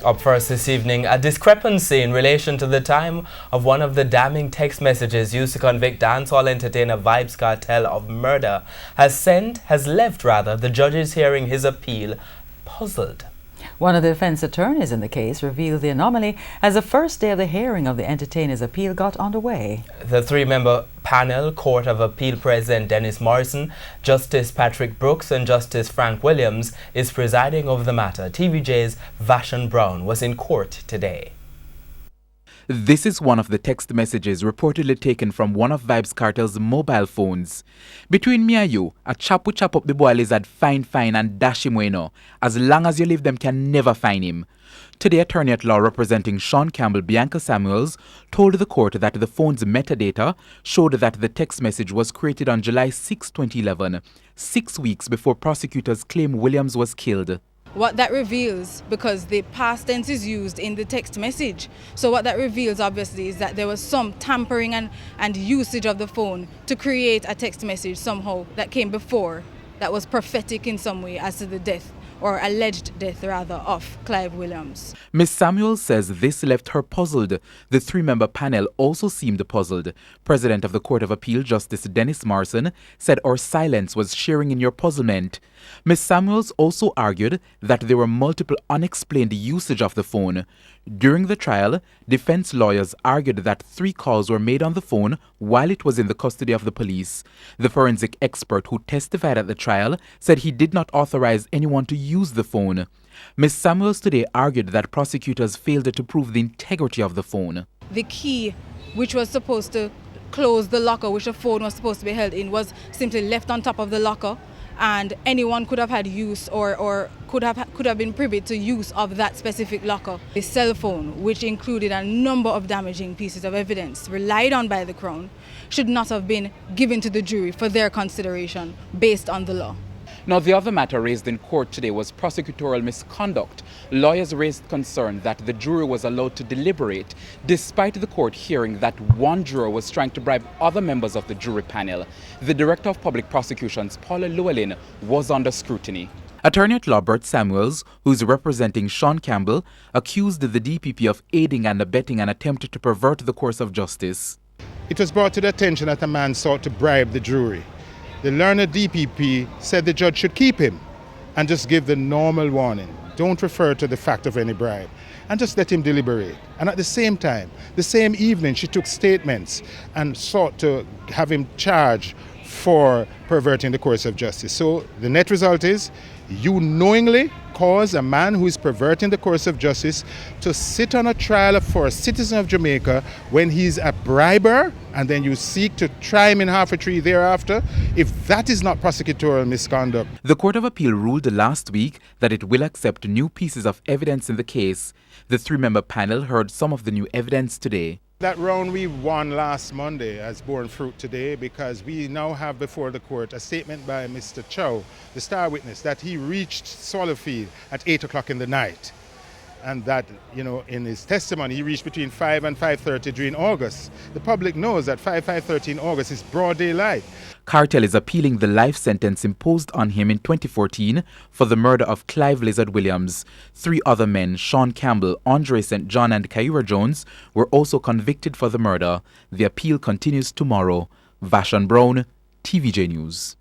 Up first this evening, a discrepancy in relation to the time of one of the damning text messages used to convict dancehall entertainer Vybz Kartel of murder has left the judges hearing his appeal puzzled. One of the defense attorneys in the case revealed the anomaly as the first day of the hearing of the entertainer's appeal got underway. The three-member panel, Court of Appeal President Dennis Morrison, Justice Patrick Brooks and Justice Frank Williams, is presiding over the matter. TVJ's Vashon Brown was in court today. This is one of the text messages reportedly taken from one of Vybz Kartel's mobile phones. Between me and you, a chap will chop up the boy lizard fine and dash him away now. As long as you live, them can never find him. Today, attorney at law representing Sean Campbell, Bianca Samuels, told the court that the phone's metadata showed that the text message was created on July 6, 2011, 6 weeks before prosecutors claim Williams was killed. What that reveals, because the past tense is used in the text message, so what that reveals obviously is that there was some tampering and usage of the phone to create a text message somehow that came before, that was prophetic in some way as to the death, or alleged death rather, of Clive Williams. Ms. Samuel says this left her puzzled. The three-member panel also seemed puzzled. President of the Court of Appeal, Justice Dennis Morrison, said our silence was sharing in your puzzlement. Ms. Samuels also argued that there were multiple unexplained usage of the phone. During the trial, defense lawyers argued that 3 calls were made on the phone while it was in the custody of the police. The forensic expert who testified at the trial said he did not authorize anyone to use the phone. Ms. Samuels today argued that prosecutors failed to prove the integrity of the phone. The key, which was supposed to close the locker, which the phone was supposed to be held in, was simply left on top of the locker, and anyone could have had use or could have been privy to use of that specific locker. The cell phone, which included a number of damaging pieces of evidence relied on by the Crown, should not have been given to the jury for their consideration based on the law. Now, the other matter raised in court today was prosecutorial misconduct. Lawyers raised concern that the jury was allowed to deliberate, despite the court hearing that one juror was trying to bribe other members of the jury panel. The Director of Public Prosecutions, Paula Llewellyn, was under scrutiny. Attorney at law Bert Samuels, who is representing Sean Campbell, accused the DPP of aiding and abetting an attempt to pervert the course of justice. It was brought to the attention that a man sought to bribe the jury. The learned DPP said the judge should keep him and just give the normal warning. Don't refer to the fact of any bribe, and just let him deliberate. And at the same time, the same evening, she took statements and sought to have him charged for perverting the course of justice. So the net result is you knowingly cause a man who is perverting the course of justice to sit on a trial for a citizen of Jamaica when he's a briber, and then you seek to try him in half a tree thereafter. If that is not prosecutorial misconduct. The Court of Appeal ruled last week that it will accept new pieces of evidence in the case. The three-member panel heard some of the new evidence today. That round we won last Monday has borne fruit today, because we now have before the court a statement by Mr. Chow, the star witness, that he reached Swallowfield at 8 o'clock in the night. And that, in his testimony, he reached between 5 and 5:30 during August. The public knows that 5:30 in August is broad daylight. Kartel is appealing the life sentence imposed on him in 2014 for the murder of Clive Lizard Williams. 3 other men, Sean Campbell, Andre St. John and Kyra Jones, were also convicted for the murder. The appeal continues tomorrow. Vashon Brown, TVJ News.